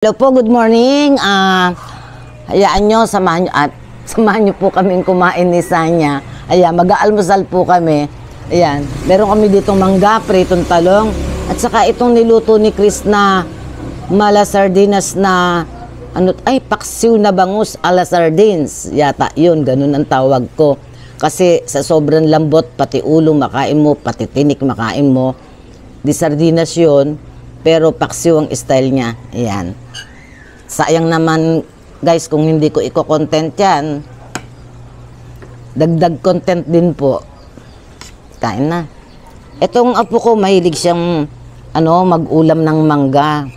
Hello po, good morning. Hayaan nyo, samahan nyo po kaming kumain ni Sanya. Ayan, mag-aalmusal po kami. Ayan, meron kami ditong mangga, pritong talong, at saka itong niluto ni Chris na mala sardinas na, paksiw na bangus ala sardines. Yata, yun, ganun ang tawag ko. Kasi sa sobrang lambot, pati ulo makain mo, pati tinik makain mo. Di sardinas yun, pero paksiw ang style niya. Ayan. Sayang naman, guys, kung hindi ko i-content yan. Dagdag content din po. Kain na. Etong apo ko, mahilig siyang mag-ulam ng mangga.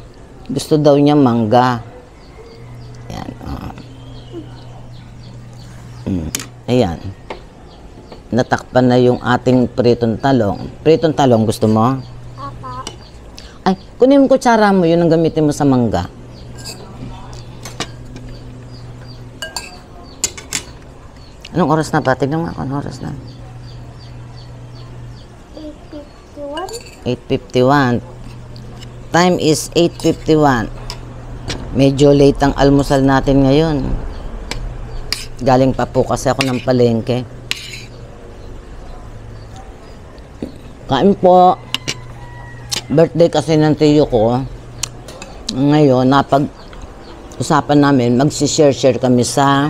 Gusto daw niya mangga. Ayan. Ayan. Natakpan na yung ating pritong talong. Pritong talong, gusto mo? Ay, kunin mo kutsara mo, yun ang gamitin mo sa mangga. Anong oras na ba? Tignan mo ako, anong oras na? 8:51. 8:51. Time is 8:51. Medyo late ang almusal natin ngayon. Galing pa po kasi ako ng palengke. Kain po. Birthday kasi ng tiyo ko. Ngayon, napag-usapan namin, mag-share kami sa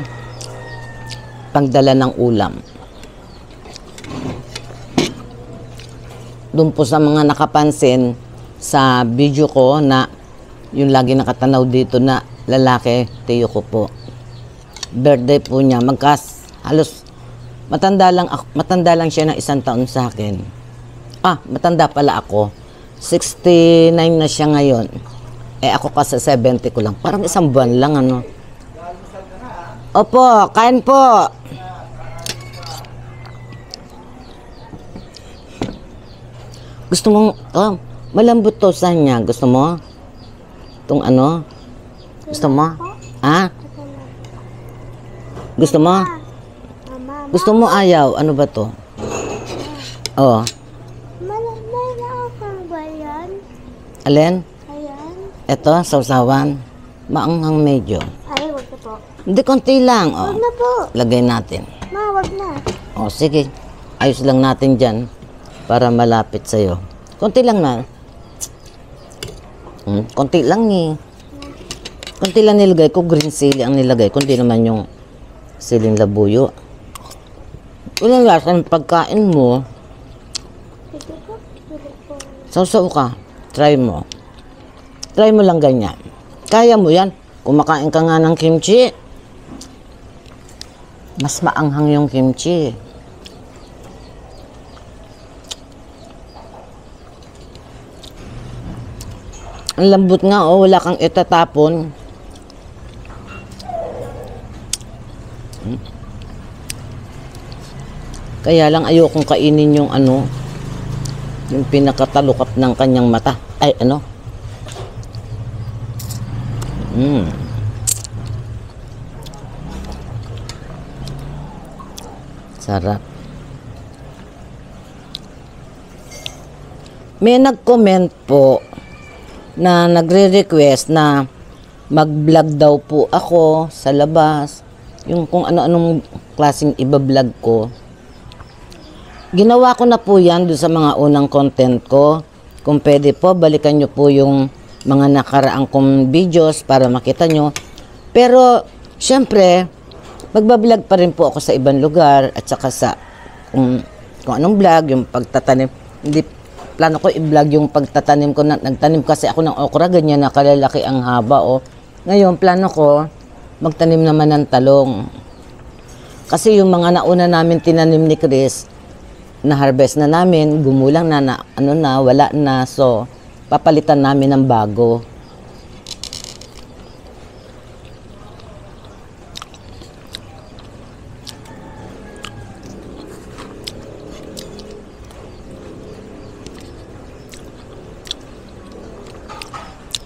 pagdala ng ulam. Doon po sa mga nakapansin sa video ko na yung lagi nakatanaw dito na lalaki, tiyo ko po. Birthday po niya. Halos matanda lang siya ng 1 taon sa akin. Matanda pala ako. 69 na siya ngayon. Ako kasi 70 ko lang. Parang 1 buwan lang, Opo, kain po. Gusto mong, malambot to sa niya. Gusto mo? Itong Gusto mo? Gusto mo? Gusto mo ayaw? Ano ba to? Alin? Ayan. Ito, sausawan. Maanghang medyo. Ay, wag na po. Hindi, konti lang. Wag na po. Lagay natin. Ma, wag na. Sige. Ayos lang natin dyan para malapit sa'yo. Konti lang na. Konti lang Konti lang nilagay ko. Green chili ang nilagay. Konti naman yung siling labuyo. Walang lasa ng pagkain mo. Sige po. Sige po. Sausaw ka. Try mo. Try mo lang ganyan. Kaya mo yan. Kumakain ka nga ng kimchi. Mas maanghang yung kimchi. Ang lambot nga, wala kang itatapon. Kaya lang ayokong kainin yung yung pinakatalukap ng kanyang mata. Sarap. May nag-comment po na nagre-request na mag-vlog daw po ako sa labas. Yung kung ano-anong klaseng iba-vlog ko. Ginawa ko na po yan doon sa mga unang content ko. Kung pwede po, balikan nyo po yung mga nakaraang kong videos para makita nyo. Pero, syempre, magbablog pa rin po ako sa ibang lugar at saka sa kung anong vlog, yung pagtatanim. Hindi, plano ko i-vlog yung pagtatanim ko. Nagtanim kasi ako ng okra, ganyan na kalalaki ang haba. Ngayon, plano ko, magtanim naman ng talong. Kasi yung mga nauna namin tinanim ni Chris, na-harvest na namin, gumulang na, wala na. So, papalitan namin ng bago.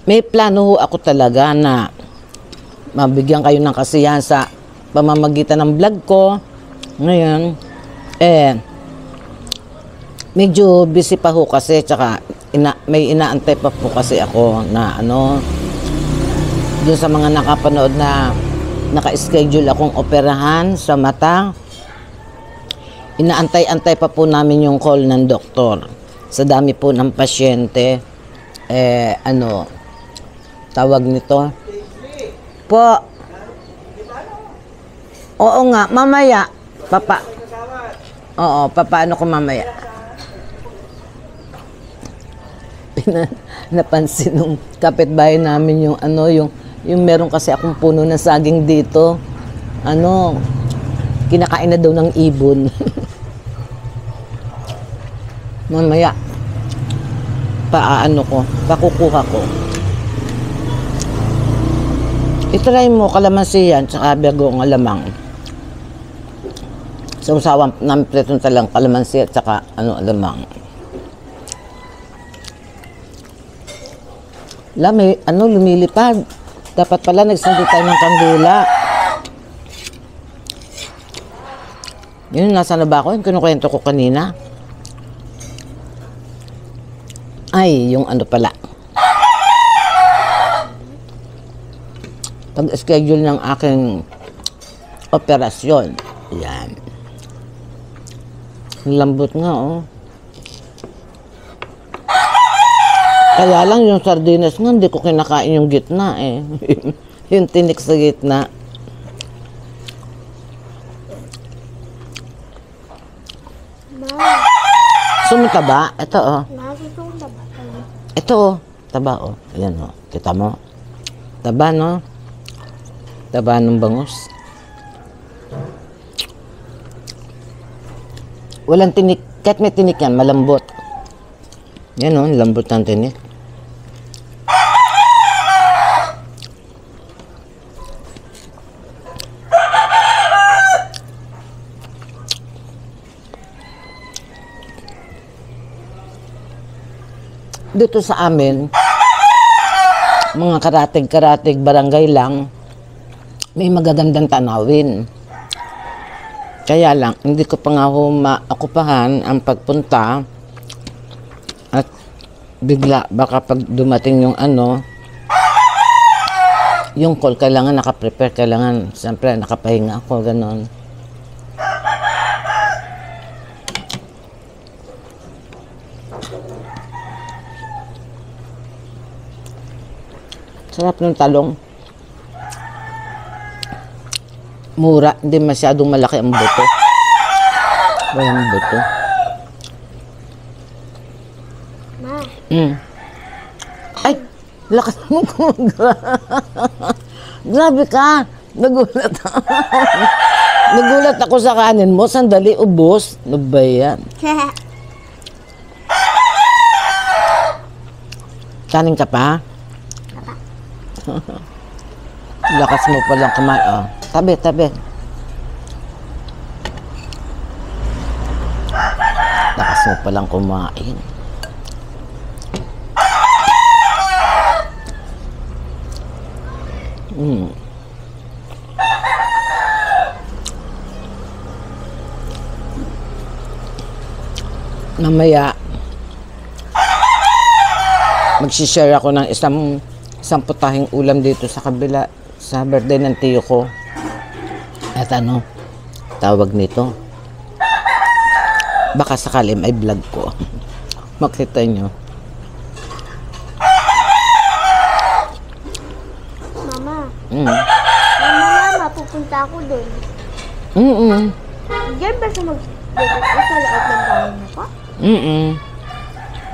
May plano ho ako talaga na mabigyan kayo ng kasiyahan sa pamamagitan ng vlog ko. Ngayon, medyo busy pa ho kasi, tsaka may inaantay pa po kasi ako na Doon sa mga nakapanood na naka-schedule akong operahan sa mata, inaantay-antay pa po namin yung call ng doktor. Sa dami po ng pasyente, tawag nito? Po. Oo nga, mamaya. Papa. Oo, papaano ko mamaya? Napansin nung kapitbahay namin yung yung meron kasi akong puno ng saging dito. Kinakain na daw ng ibon. Mamaya, pakukuha ko. Itry mo kalamansi yan, tsaka bagong alamang. Sa usawan namin pretong talang kalamansi at tsaka alamang. May lumilipad. Dapat pala nagsindi tayo ng kandila. Yun, nasa na ba ako? Yung kinukwento ko kanina. Ay, yung pala. Pag-schedule ng aking operasyon. Yan. Lambot nga, oh. Kaya lang yung sardinas nga, hindi ko kinakain yung gitna, eh. Yung tinik sa gitna. Sumunta ba? Ito, oh. Ito, oh. Taba, oh. Ayan, oh. Kita mo? Taba, no? Taba ng bangus. Walang tinik. Kahit may tinik yan, malambot. Yan, oh. Lambot ng tinik. Dito sa amin, mga karatig-karatig barangay lang, may magagandang tanawin. Kaya lang, hindi ko pa nga maakupahan ang pagpunta at bigla, baka pag dumating yung yung call, kailangan nakaprepare, kailangan, siyempre, nakapahinga ako, ganon. Sarap ng talong. Mura, hindi masyadong malaki ang buto. Walang buto. Ma. Ay, lakas mo Grabe ka. Nagulat ako. Nagulat ako sa kanin mo. Sandali, ubos. Ano ba yan? Kanin ka pa? Lakas mo palang kumain. Oh. Tabi. Lakas mo palang kumain. Mamaya, magsishare ako ng isang putahing ulam dito sa kabila sa birthday ng tiyo ko. At tawag nito, baka sakali may vlog ko. Makita nyo. Mama. Mama, pupunta ako doon. Diyan ba sa mag-dito sa loob ng bahay mo pa?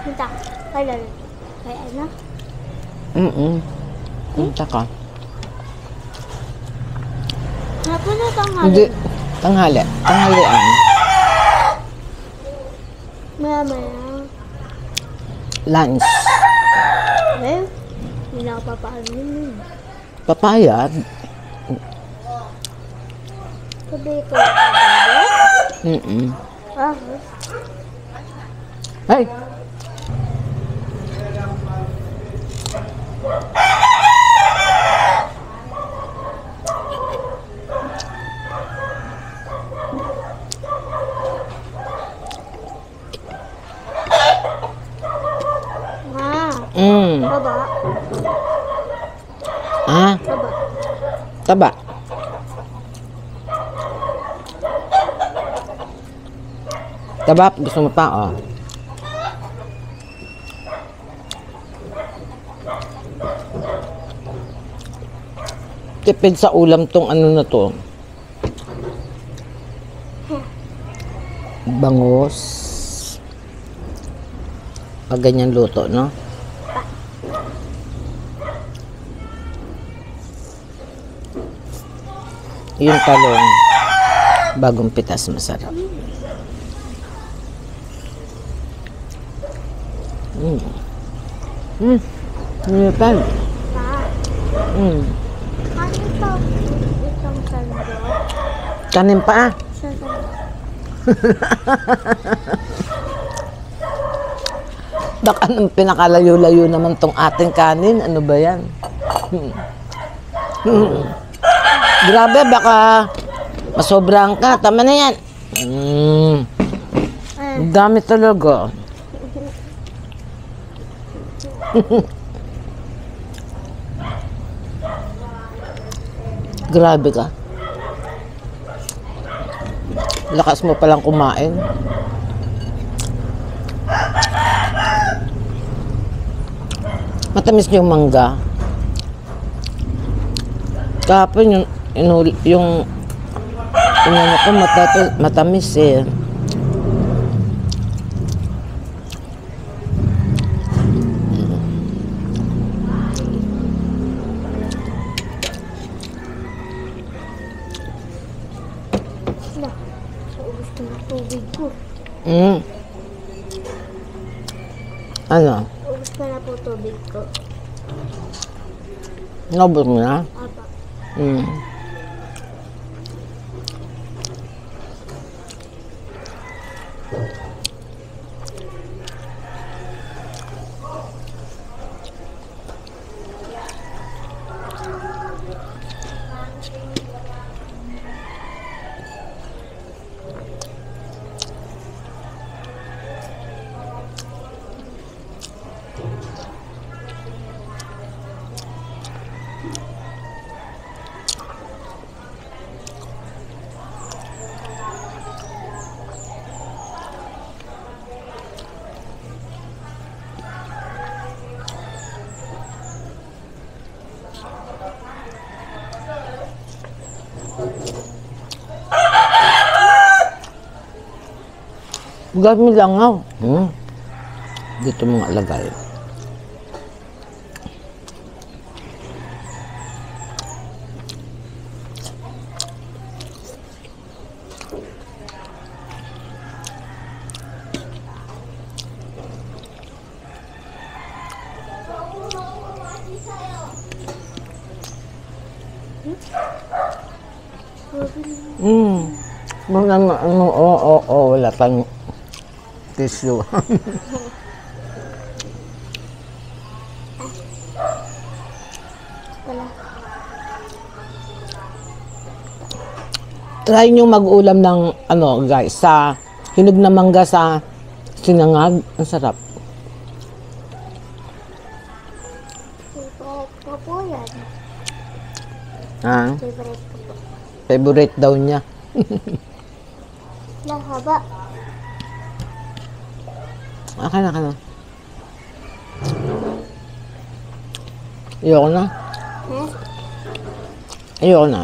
Punta. Kay ano? Punta ka. Hapon na tanghali. Hindi. Tanghalian. Maya. Lunch. Hindi na ako papaanin. Papayad. Sabi ko, baby? Ay! Baba. Ah, Taba. Taba. Taba, gusto mo pa, oh. Tipid sa ulam tong ano na to. Bangos. Pag ganyan luto, no? Yung talong, bagong pitas, masarap. Ano pa? Pa. Mm. Ano to? Itong sando. Kanin pa, ah. Sa sando. Baka nang pinakalayo-layo naman tong ating kanin. Ano ba yan? Grabe, baka masobrang ka. Tama na yan. Ang dami talaga. Grabe ka. Lakas mo palang kumain. Matamis yung mangga. Kahapon yung inano ko matamis eh. Na. Ubus ko na tubig ko. Ano? Ubus ko na po tubig ko. Nabot mo na? Apa. Gamit langaw. Dito mga lagay. Wala tayong tissue. Wala. Try nyo mag-ulam ng ano guys, sa hinog na mangga sa sinangag. Ang sarap. Favorite ko po yan. Ha? Favorite ko po. Favorite daw niya. Lang haba. Aka na. Ayoko na. Ayoko na.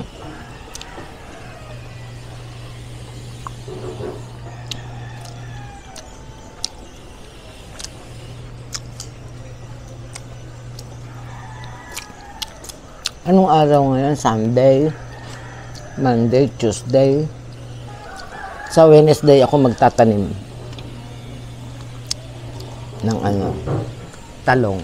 Anong araw ngayon? Sunday, Monday, Tuesday. Sa Wednesday ako magtatanim ng ano, talong.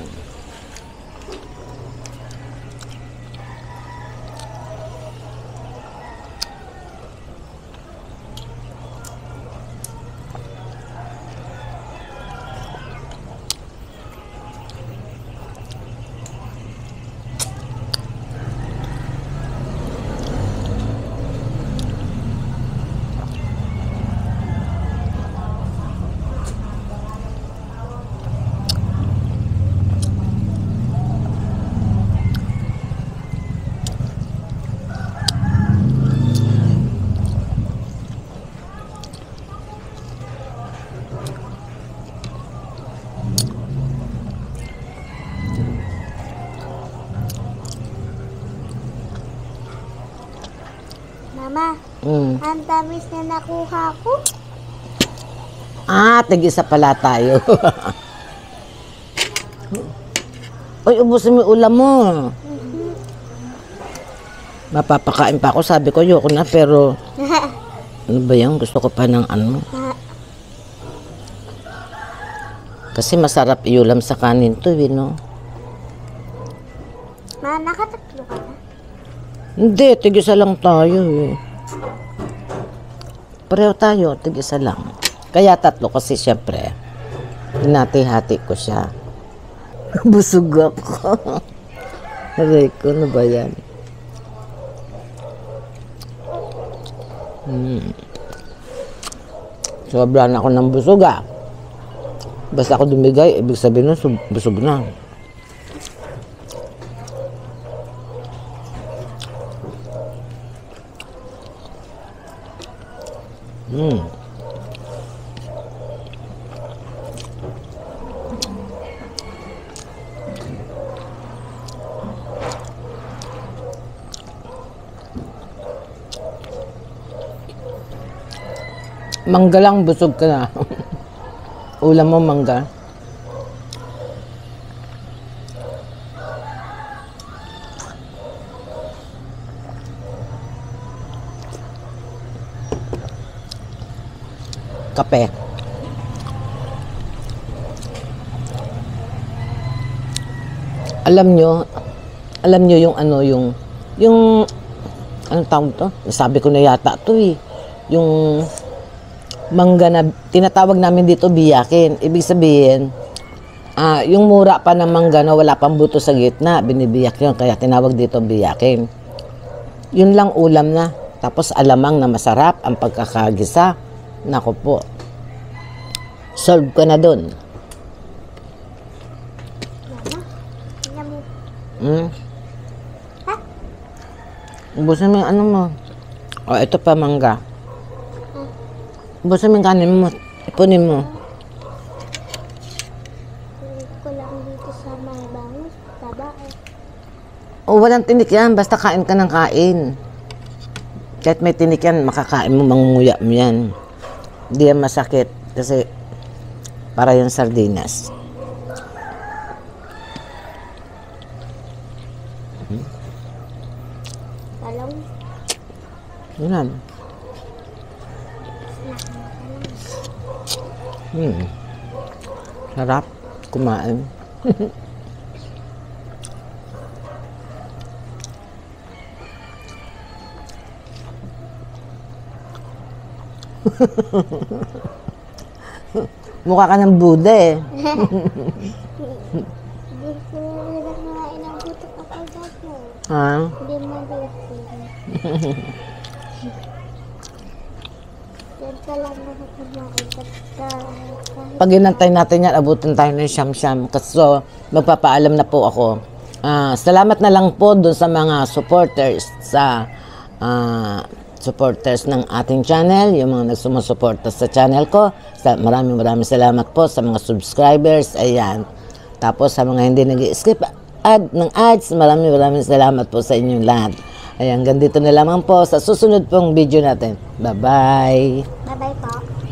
Mama, Mm. ang tamis na nakuha ko. Ah, tig-isa pala tayo. Uy, ubusin mo yung ulam mo. Mapapakain pa ako. Sabi ko, yoko na, pero ano ba yan? Gusto ko pa ng ano. Kasi masarap iulam sa kanin to, no? Ma, nakatatlo ka na? Hindi, tig-isa lang tayo, eh. Pareho tayo, tig-isa lang. Kaya tatlo kasi siyempre, hinati-hati ko siya. Busog ako. Aray ko, ano ba yan? Sobra na ako ng busog, ah. Basta ako dumigay, ibig sabihin nun, busog na. Mangga lang, busog ka na. Ulam mo, mangga. Kape. Alam nyo yung ano, yung, anong tawag to? Sabi ko na yata to, eh. Yung mangga na tinatawag namin dito biyakin. Ibig sabihin, yung mura pa ng mangga na wala pang buto sa gitna, binibiyak yun, kaya tinawag dito biyakin. Yun lang ulam na. Tapos alamang na masarap ang pagkakagisa. Nako po. Solve ko na dun. Mama, tingnan mo. Ha? Ubusin mo yung ano mo. O, ito pa mangga. Ubusin mo yung kanin mo. Ipunin mo. Pilit ko lang dito sa may bangus. Taba eh. O, walang tinik yan. Basta kain ka ng kain. Kahit may tinik yan, makakain mo, mangunguya mo yan. Hindi yan masakit. Kasi, para yung sardinas. Talong. Yan. Sarap. Kumain. Mukha ka ng Buddha, eh. Hindi ko nila kumain ang buto kapag ako. Ha? Hindi madalas din. Yan ka lang nakakamain. Pag inantay natin yan, abutin tayo ng siyam-siyam. So, magpapaalam na po ako. Salamat na lang po doon sa mga supporters supporters ng ating channel, yung mga nagsumusuporta sa channel ko. Maraming salamat po sa mga subscribers. Ayan. Tapos sa mga hindi nag-skip ng ads, maraming salamat po sa inyong lahat. Ayan, ganito na lamang po sa susunod pong video natin. Bye-bye! Bye-bye po.